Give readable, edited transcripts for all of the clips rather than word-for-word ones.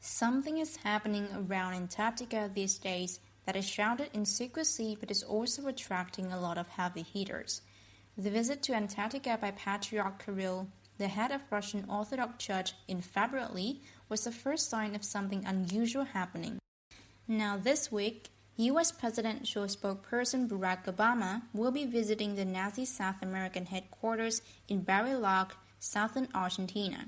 Something is happening around Antarctica these days that is shrouded in secrecy but is also attracting a lot of heavy hitters. The visit to Antarctica by Patriarch Kirill, the head of Russian Orthodox Church, in February was the first sign of something unusual happening. Now this week, U.S. presidential spokesperson Barack Obama will be visiting the Nazi South American headquarters in Bariloche, southern Argentina.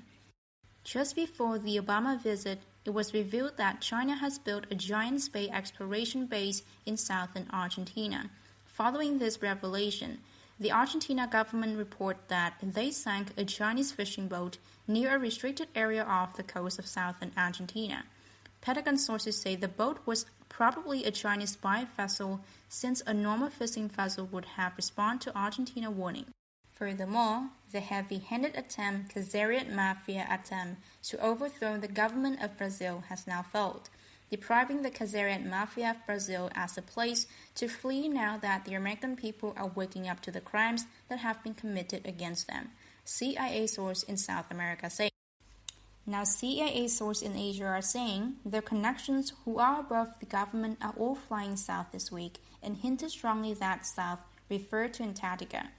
Just before the Obama visit, it was revealed that China has built a giant space exploration base in southern Argentina. Following this revelation, the Argentina government reported that they sank a Chinese fishing boat near a restricted area off the coast of southern Argentina. Pentagon sources say the boat was probably a Chinese spy vessel, since a normal fishing vessel would have responded to Argentina warning. Furthermore, the heavy-handed Kazarian mafia attempt to overthrow the government of Brazil has now failed, depriving the Kazarian mafia of Brazil as a place to flee now that the American people are waking up to the crimes that have been committed against them, CIA source in South America say. Now, CIA sources in Asia are saying their connections who are above the government are all flying south this week and hinted strongly that south referred to Antarctica.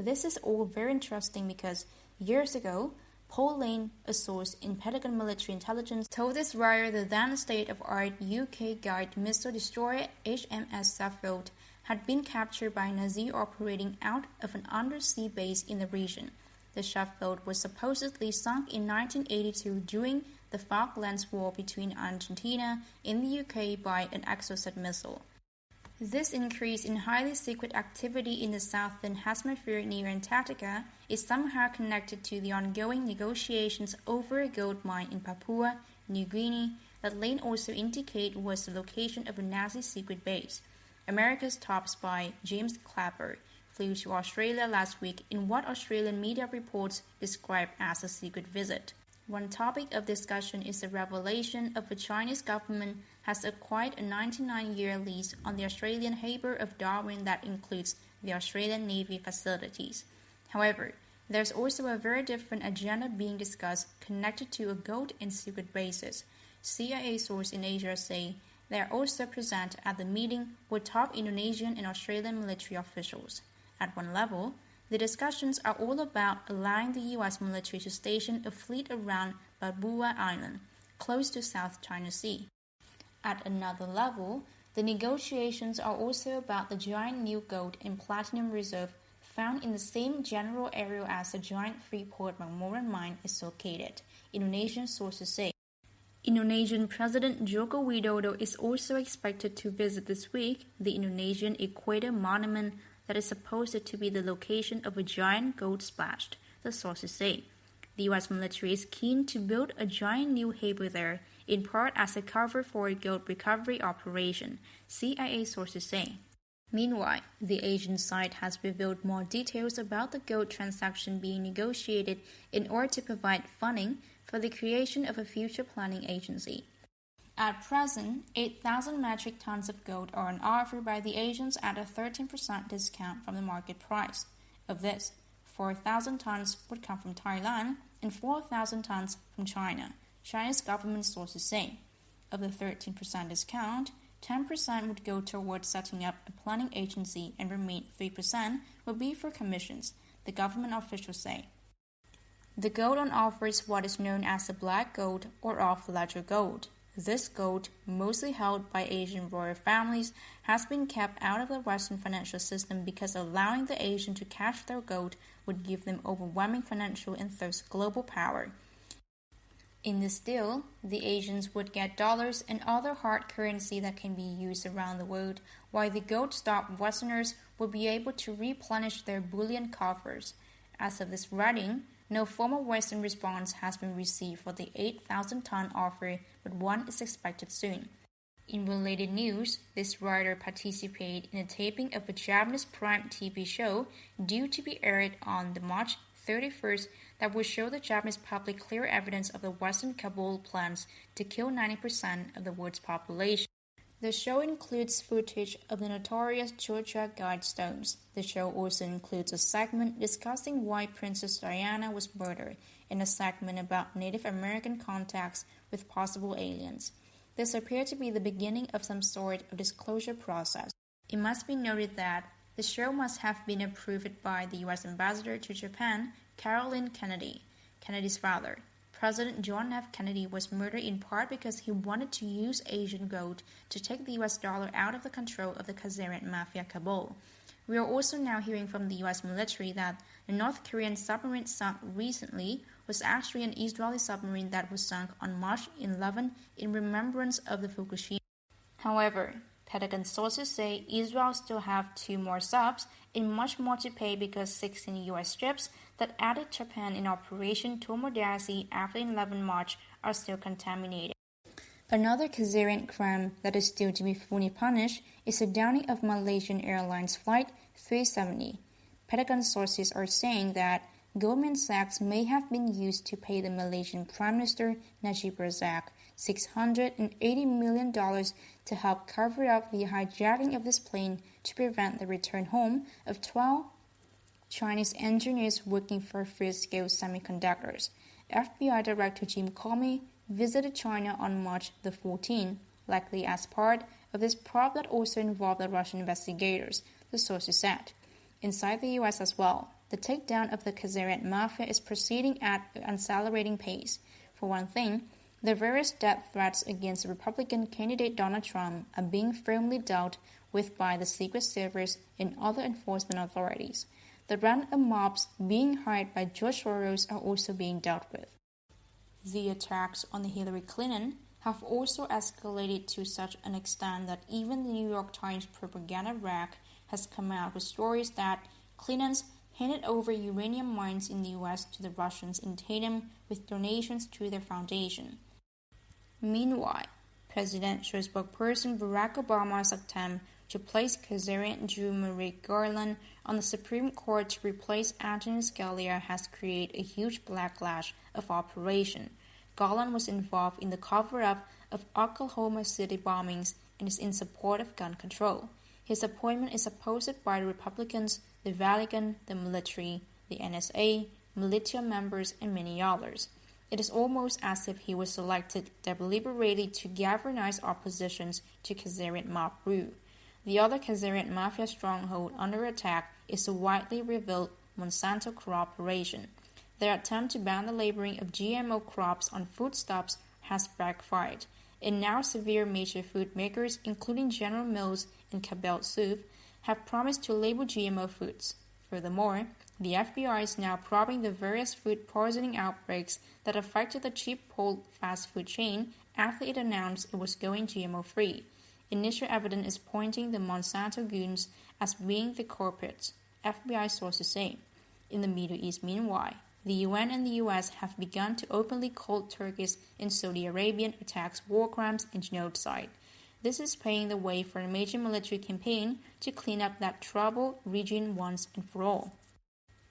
This is all very interesting because years ago, Paul Lane, a source in Pentagon military intelligence, told this writer the then state-of-art UK-guided missile destroyer HMS Fulford had been captured by Nazi operating out of an undersea base in the region. The Fulford was supposedly sunk in 1982 during the Falklands War between Argentina and the UK by an Exocet missile. This increase in highly secret activity in the southern hemisphere near Antarctica is somehow connected to the ongoing negotiations over a gold mine in Papua New Guinea that Lane also indicated was the location of a Nazi secret base. America's top spy, James Clapper, flew to Australia last week in what Australian media reports described as a secret visit. One topic of discussion is the revelation of the Chinese government has acquired a 99-year lease on the Australian harbour of Darwin that includes the Australian Navy facilities. However, there's also a very different agenda being discussed connected to a gold and secret bases. CIA sources in Asia say they are also present at the meeting with top Indonesian and Australian military officials. At one level, the discussions are all about allowing the U.S. military to station a fleet around Balboa Island, close to South China Sea. At another level, the negotiations are also about the giant new gold and platinum reserve found in the same general area as the giant Freeport-McMoRan mine is located, Indonesian sources say. Indonesian President Joko Widodo is also expected to visit this week the Indonesian Equator Monument that is supposed to be the location of a giant gold splash, the sources say. The U.S. military is keen to build a giant new harbour there, in part as a cover for a gold recovery operation, CIA sources say. Meanwhile, the Asian side has revealed more details about the gold transaction being negotiated in order to provide funding for the creation of a future planning agency. At present, 8,000 metric tons of gold are on offer by the Asians at a 13% discount from the market price. Of this, 4,000 tons would come from Thailand and 4,000 tons from China, Chinese government sources say. Of the 13% discount, 10% would go towards setting up a planning agency and remaining 3% would be for commissions, the government officials say. The gold on offer is what is known as the black gold or off-ledger gold. This gold, mostly held by Asian royal families, has been kept out of the Western financial system because allowing the Asian to cash their gold would give them overwhelming financial and thus global power. In this deal, the Asians would get dollars and other hard currency that can be used around the world, while the gold-starved Westerners would be able to replenish their bullion coffers. As of this writing, no formal Western response has been received for the 8,000-ton offer, but one is expected soon. In related news, this writer participated in a taping of a Japanese Prime TV show due to be aired on the March 31st that will show the Japanese public clear evidence of the Western Kabul plans to kill 90% of the world's population. The show includes footage of the notorious Georgia Guidestones. The show also includes a segment discussing why Princess Diana was murdered and a segment about Native American contacts with possible aliens. This appeared to be the beginning of some sort of disclosure process. It must be noted that the show must have been approved by the U.S. ambassador to Japan, Caroline Kennedy, Kennedy's father. President John F. Kennedy was murdered in part because he wanted to use Asian gold to take the U.S. dollar out of the control of the Khazarian mafia cabal. We are also now hearing from the U.S. military that the North Korean submarine sunk recently was actually an Israeli submarine that was sunk on March 11 in remembrance of the Fukushima. However, Pentagon sources say Israel still have 2 more subs and much more to pay because 16 U.S. ships that added Japan in Operation Tomodachi after 11 March are still contaminated. Another Khazarian crime that is still to be fully punished is the downing of Malaysian Airlines Flight 370. Pentagon sources are saying that Goldman Sachs may have been used to pay the Malaysian Prime Minister Najib Razak $680 million to help cover up the hijacking of this plane to prevent the return home of 12 Chinese engineers working for Freescale Semiconductors. FBI Director Jim Comey visited China on March the 14th, likely as part of this probe that also involved the Russian investigators, the sources said. Inside the U.S. as well, the takedown of the Khazarian mafia is proceeding at an accelerating pace. For one thing, the various death threats against Republican candidate Donald Trump are being firmly dealt with by the Secret Service and other enforcement authorities. The random mobs being hired by George Soros are also being dealt with. The attacks on Hillary Clinton have also escalated to such an extent that even the New York Times propaganda rag has come out with stories that Clinton's handed over uranium mines in the U.S. to the Russians in tandem with donations to their foundation. Meanwhile, presidential spokesperson Barack Obama's attempt to place Khazarian Jew Merrick Garland on the Supreme Court to replace Antonin Scalia has created a huge backlash of operation. Garland was involved in the cover-up of Oklahoma City bombings and is in support of gun control. His appointment is opposed by the Republicans, the Vatican, the military, the NSA, militia members, and many others. It is almost as if he was selected deliberately to galvanize oppositions to Khazarian mob rule. The other Khazarian mafia stronghold under attack is the widely revealed Monsanto cooperation. Their attempt to ban the labeling of GMO crops on foodstuffs has backfired, and now severe major food makers, including General Mills and Cabell Soup, have promised to label GMO foods. Furthermore, the FBI is now probing the various food poisoning outbreaks that affected the Chipotle fast food chain after it announced it was going GMO-free. Initial evidence is pointing the Monsanto goons as being the culprits, FBI sources say. In the Middle East, meanwhile, the UN and the US have begun to openly call Turkish and Saudi Arabian attacks war crimes and genocide. This is paving the way for a major military campaign to clean up that troubled region once and for all.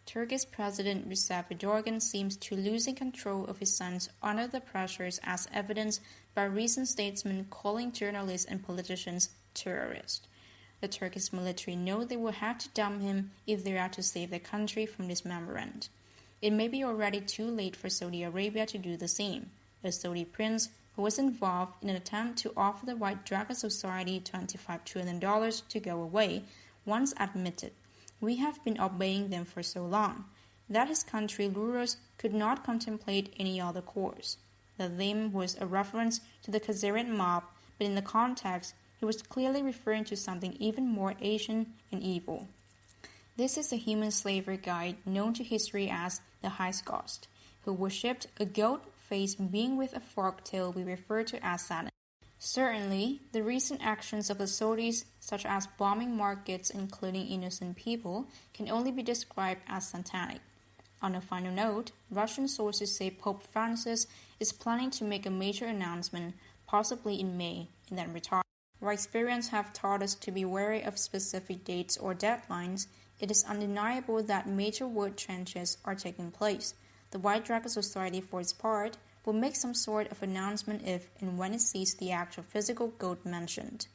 Turkish President Recep Erdogan seems to losing control of his sons under the pressures as evidenced by recent statements calling journalists and politicians terrorists. The Turkish military know they will have to dump him if they are to save their country from dismemberment. It may be already too late for Saudi Arabia to do the same. A Saudi prince who was involved in an attempt to offer the White Dragon Society $25 trillion to go away once admitted, "We have been obeying them for so long," that his country rulers could not contemplate any other course. The theme was a reference to the Khazarian mob, but in the context, he was clearly referring to something even more Asian and evil. This is the human slavery guide known to history as the Holocaust, who worshipped a goat-faced being with a forked tail we refer to as Satan. Certainly, the recent actions of the Saudis, such as bombing markets including innocent people, can only be described as satanic. On a final note, Russian sources say Pope Francis is planning to make a major announcement, possibly in May, and then retire. While experience have taught us to be wary of specific dates or deadlines, it is undeniable that major world changes are taking place. The White Dragon Society, for its part, will make some sort of announcement if and when it sees the actual physical goat mentioned.